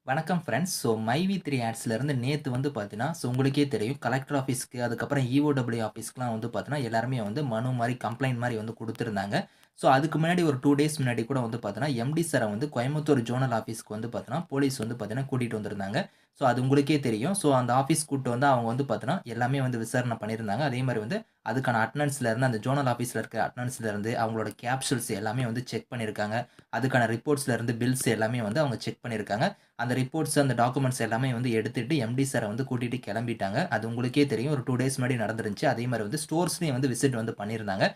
வணக்கம் ஃப்ரெண்ட்ஸ். மைவி3 ஆட்ஸ்லேருந்து நேத்து வந்து பார்த்தீங்கன்னா, உங்களுக்கே தெரியும் கலெக்டர் ஆஃபீஸ்க்கு, அதுக்கப்புறம் இஓடபிள்யூ ஆஃபீஸ்க்குலாம் வந்து பார்த்தீங்கன்னா, எல்லாருமே வந்து மனு மாரி, கம்ப்ளைண்ட் மாரி வந்து குடுத்துருந்தாங்க. அதுக்கு முன்னாடி ஒரு 2 டேஸ் முன்னாடி கூட வந்து பார்த்தீங்கன்னா, எம்டி சார வந்து கோயம்புத்தூர் ஜோனல் ஆஃபீஸ்க்கு வந்து பார்த்தீங்கன்னா, போலீஸ் வந்து பார்த்தீங்கன்னா கூட்டிட்டு வந்திருந்தாங்க. அது உங்களுக்கே தெரியும். அந்த ஆஃபீஸ் கூட்டு வந்து அவங்க வந்து பார்த்தீங்கன்னா, எல்லாமே வந்து விசாரணை பண்ணியிருந்தாங்க. அதே மாரி வந்து அதுக்கான அட்டெண்டன்ஸ்லேருந்து அந்த ஜோனல் ஆஃபீஸ்ல இருக்க அட்டெண்டன்ஸ்லேருந்து அவங்களோட கேப்சூல்ஸ் எல்லாமே வந்து செக் பண்ணியிருக்காங்க. அதுக்கான ரிப்போர்ட்ஸ்லேருந்து பில்ஸ் எல்லாமே வந்து அவங்க செக் பண்ணியிருக்காங்க. அந்த ரிப்போர்ட்ஸ், அந்த டாக்குமெண்ட்ஸ் எல்லாமே வந்து எடுத்துட்டு எம்டி சார வந்து கூட்டிட்டு கெளம்பிட்டாங்க. அது உங்களுக்கே தெரியும். ஒரு 2 டேஸ் முன்னாடி நடந்துருந்துச்சு. அதே மாரி வந்து ஸ்டோர்ஸ்லயும் வந்து விசிட் வந்து பண்ணியிருந்தாங்க.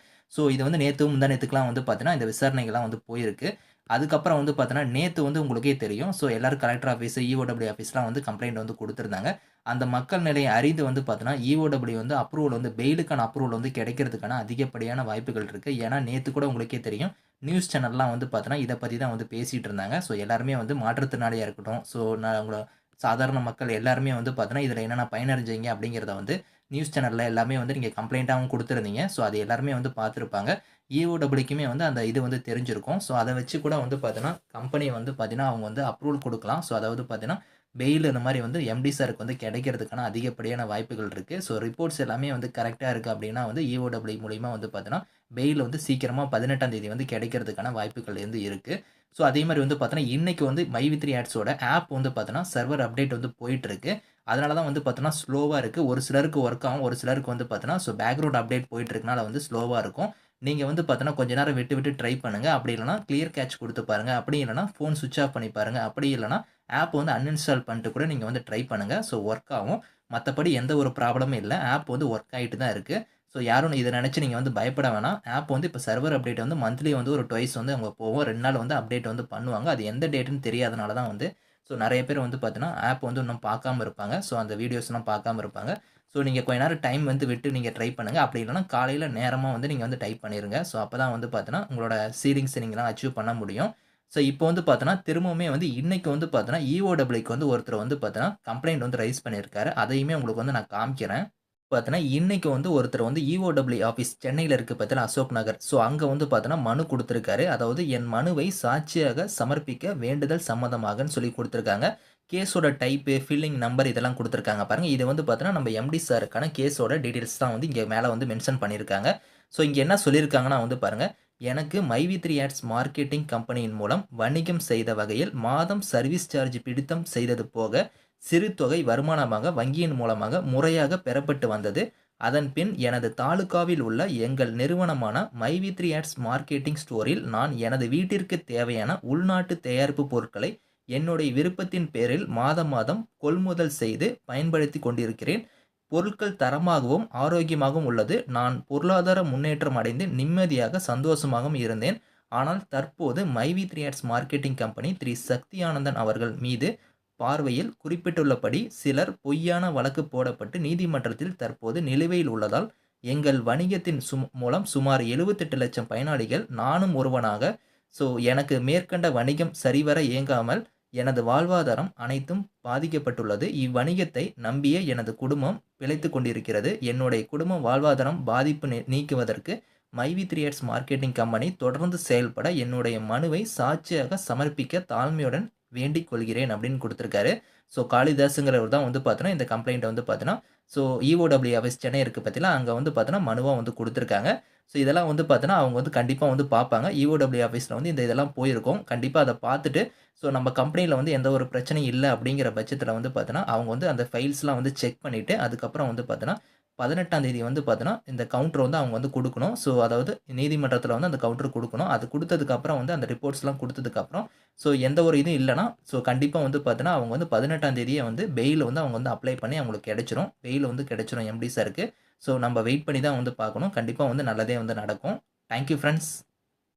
இது வந்து நேத்து, முந்தா நேத்துக்குலாம் வந்து பார்த்தீங்கன்னா, இந்த விசாரணைகள்லாம் வந்து போயிருக்கு. அதுக்கப்புறம் வந்து பார்த்தீங்கன்னா, நேத்து வந்து உங்களுக்கே தெரியும். எல்லாரும் கலெக்டர் ஆஃபீஸ், இஓடபிள்யூ ஆஃபீஸ்லாம் வந்து கம்ப்ளைண்ட் வந்து குடுத்திருந்தாங்க. அந்த மக்கள் நிலையை அறிந்து வந்து பார்த்தீங்கன்னா, இஓடபிள்யூ வந்து அப்ரூவல் வந்து பெயிலுக்கான அப்ரூவல் வந்து கிடைக்கிறதுக்கான அதிகப்படியான வாய்ப்புகள் இருக்கு. ஏன்னா, நேத்து கூட உங்களுக்கே தெரியும். நியூஸ் சேனல்லாம் வந்து பார்த்தீங்கன்னா, இத பத்தி தான் வந்து பேசிட்டு இருந்தாங்க. எல்லாருமே வந்து மாற்றுத்திறனாளியா இருக்கட்டும், நான் உங்கள சாதாரண மக்கள் எல்லாருமே வந்து பார்த்தீங்கன்னா, இதில என்னென்ன பயனடைஞ்சீங்க அப்படிங்கிறத வந்து நியூஸ் சேனல்ல எல்லாமே வந்து நீங்க கம்ப்ளைண்ட்டாவும் குடுத்திருந்தீங்க. அது எல்லாருமே வந்து பார்த்திருப்பாங்க. இஓடபிள்யூக்குமே வந்து அந்த இது வந்து தெரிஞ்சிருக்கும். அத வச்சு கூட வந்து பார்த்தீங்கன்னா, கம்பெனி வந்து பார்த்தீங்கன்னா, அவங்க வந்து அப்ரூவல் குடுக்கலாம். அதாவது பார்த்தீங்கன்னா, பெயில் இந்த மாரி வந்து எம்டி சாருக்கு வந்து கிடைக்கிறதுக்கான அதிகப்படியான வாய்ப்புகள் இருக்கு. ரிப்போர்ட்ஸ் எல்லாமே வந்து கரெக்ட்டா இருக்கு அப்படின்னா வந்து இஓடபிள்யூ மூலியமா வந்து பார்த்தீங்கன்னா, பெயில் வந்து சீக்கிரமா 18ஆம் தேதி வந்து கிடைக்கிறதுக்கான வாய்ப்புகள் வந்து இருக்கு. அதே மாரி வந்து பார்த்தீங்கன்னா, இன்னைக்கு வந்து மைவி3 ஆட்ஸோட ஆப் வந்து பார்த்தீங்கன்னா, சர்வர் அப்டேட் வந்து போயிட்டுருக்கு. அதனால தான் வந்து பார்த்தீங்கன்னா, ஸ்லோவா இருக்கு. ஒரு சிலருக்கு ஒர்க் ஆகும். ஒரு சிலருக்கு வந்து பார்த்தீங்கன்னா, பேக்கிரவுண்ட் அப்டேட் போயிட்டு இருக்கனால வந்து ஸ்லோவா இருக்கும். நீங்க வந்து பார்த்தீங்கன்னா, கொஞ்ச நேரம் விட்டு, விட்டு ட்ரை பண்ணுங்க. அப்படி இல்லன்னா கிளியர் கேட்ச் குடுத்து பாருங்க. அப்படி இல்லன்னா ஃபோன் ஸ்விட்ச் ஆஃப் பண்ணி பாருங்க. அப்படி இல்லன்னா ஆப் வந்து அன்இன்ஸ்டால் பண்ணிட்டு கூட நீங்க வந்து ட்ரை பண்ணுங்க. ஒர்க் ஆகும். மத்தபடி எந்த ஒரு ப்ராப்ளமும் இல்ல. ஆப் வந்து ஒர்க் ஆயிட்டு தான் இருக்கு. யாரும் இத நெனச்சு நீங்க வந்து பயப்பட வேணாம். ஆப் வந்து இப்ப சர்வர் அப்டேட் வந்து மந்த்லி வந்து ஒரு ட்வைஸ் வந்து அவங்க போவும். 2 நாள் வந்து அப்டேட் வந்து பண்ணுவாங்க. அது எந்த டேட்ன்னு தெரியாதனால தான் வந்து நெறைய பேர் வந்து பார்த்தீங்கன்னா, ஆப் வந்து இன்னும் பார்க்காம இருப்பாங்க. அந்த வீடியோஸ்லாம் பார்க்காம இருப்பாங்க. நீங்க கொஞ்ச நேரம் டைம் வந்து விட்டு நீங்க ட்ரை பண்ணுங்க. அப்படி இல்லன்னா காலையில நேரமா வந்து நீங்க வந்து டைப் பண்ணிருங்க. அப்பதான் வந்து பார்த்தீங்கன்னா, உங்களோட சீலிங்ஸ நீங்கலாம் அச்சீவ் பண்ண முடியும். இப்போ வந்து பார்த்தீங்கன்னா, திரும்பவுமே வந்து இன்னைக்கு வந்து பார்த்தீங்கன்னா, இஓடபிள்யூக்கு வந்து ஒருத்தர் வந்து பார்த்தீங்கன்னா, கம்ப்ளைண்ட் வந்து ரைஸ் பண்ணியிருக்காரு. அதையுமே உங்களுக்கு வந்து நான் காமிக்கிறேன். பார்த்தீங்கன்னா, இன்னைக்கு வந்து ஒருத்தர் வந்து இஓடபிள்யூ ஆஃபீஸ் சென்னையில இருக்கு பார்த்தீங்களா, அசோக் நகர். அங்க வந்து பார்த்தீங்கன்னா, மனு குடுத்திருக்காரு. அதாவது என் மனுவை சாட்சியாக சமர்ப்பிக்க வேண்டுதல் சம்மதமாகன்னு சொல்லி குடுத்திருக்காங்க. கேஸோட டைப்பு, ஃபில்லிங் நம்பர் இதெல்லாம் குடுத்திருக்காங்க பாருங்க. இது வந்து பார்த்தீங்கன்னா, நம்ம எம்டி சாருக்கான கேஸோட டீட்டெயில்ஸ் தான் வந்து இங்க மேல வந்து மென்ஷன் பண்ணியிருக்காங்க. இங்க என்ன சொல்லியிருக்காங்கன்னா வந்து பாருங்க, எனக்கு மைவி3 ஆட்ஸ் மார்க்கெட்டிங் கம்பெனியின் மூலம் வணிகம் செய்த வகையில் மாதம் சர்வீஸ் சார்ஜ் பிடித்தம் செய்தது போக சிறு தொகை வருமானமாக வங்கியின் மூலமாக முறையாக பெறப்பட்டு வந்தது. அதன்பின் எனது தாலுகாவில் உள்ள எங்கள் நிறுவனமான மைவி3 ஆட்ஸ் மார்க்கெட்டிங் ஸ்டோரில் நான் எனது வீட்டிற்கு தேவையான உள்நாட்டு தயாரிப்பு பொருட்களை என்னுடைய விருப்பத்தின் பேரில் மாதம் மாதம் கொள்முதல் செய்து பயன்படுத்திக் கொண்டிருக்கிறேன். பொருட்கள் தரமாகவும், ஆரோக்கியமாகவும் உள்ளது. நான் பொருளாதார முன்னேற்றம் அடைந்து நிம்மதியாக, சந்தோஷமாகவும் இருந்தேன். ஆனால் தற்போது மைவி3 ஆட்ஸ் மார்க்கெட்டிங் கம்பெனி திரு. சக்தி ஆனந்தன் அவர்கள் மீது பார்வையில் குறிப்பிட்டுள்ளபடி சிலர் பொய்யான வழக்கு போடப்பட்டு நீதிமன்றத்தில் தற்போது நிலுவையில் உள்ளதால், எங்கள் வணிகத்தின் மூலம் சுமார் 78,00,000 பயனாளிகள் நானும் ஒருவனாக எனக்கு மேற்கண்ட வணிகம் சரிவர இயங்காமல் எனது வாழ்வாதாரம் அனைத்தும் பாதிக்கப்பட்டுள்ளது. இவ்வணிகத்தை நம்பிய எனது குடும்பம் பிழைத்துக் கொண்டிருக்கிறது. என்னுடைய குடும்ப வாழ்வாதாரம் பாதிப்பு நீக்குவதற்கு மைவி3 ஆட்ஸ் மார்க்கெட்டிங் கம்பெனி தொடர்ந்து செயல்பட என்னுடைய மனுவை சாட்சியாக சமர்ப்பிக்க தாழ்மையுடன் வேண்டிக் கொள்கிறேன் அப்படின்னு குடுத்திருக்காரு. காளிதாஸ்ங்கிறவர் தான் வந்து பார்த்தீங்கன்னா, இந்த கம்ப்ளைண்ட்ட வந்து பார்த்தீங்கன்னா, இஓடபிள்யூ ஆஃபீஸ் சென்னை இருக்கு பார்த்தீங்களா, அங்க வந்து பார்த்தீங்கன்னா, மனுவா வந்து குடுத்திருக்காங்க. இதெல்லாம் வந்து பார்த்தீங்கன்னா, அவங்க வந்து கண்டிப்பா வந்து பார்ப்பாங்க. இஓடபிள்யூ ஆஃபீஸ்ல வந்து இதெல்லாம் போயிருக்கும். கண்டிப்பா அத பார்த்துட்டு, நம்ம கம்பெனில வந்து எந்த ஒரு பிரச்சனையும் இல்ல அப்படிங்கிற பட்சத்தில வந்து பார்த்தீங்கன்னா, அவங்க வந்து அந்த ஃபைல்ஸ்லாம் வந்து செக் பண்ணிட்டு, அதுக்கப்புறம் வந்து பார்த்தீங்கன்னா, 18ஆம் தேதி வந்து பார்த்தீங்கன்னா, இந்த கவுண்டர் வந்து அவங்க வந்து குடுக்கணும். அதாவது நீதிமன்றத்தில வந்து அந்த கவுண்டர் குடுக்கணும். அது குடுத்ததுக்கு அப்புறம் வந்து அந்த ரிப்போர்ட்ஸ்லாம் குடுத்ததுக்கு அப்புறம், எந்த ஒரு இதுவும் இல்லன்னா, கண்டிப்பா வந்து பார்த்தீங்கன்னா, அவங்க வந்து 18ஆம் தேதியே வந்து பெயில் வந்து அவங்க வந்து அப்ளை பண்ணி அவங்களுக்கு கிடைச்சிரும். பெயில் வந்து கிடைச்சிரும் எம்டி சாருக்கு. நம்ம வெயிட் பண்ணி தான் வந்து பார்க்கணும். கண்டிப்பா வந்து நல்லதே வந்து நடக்கும். Thank you friends.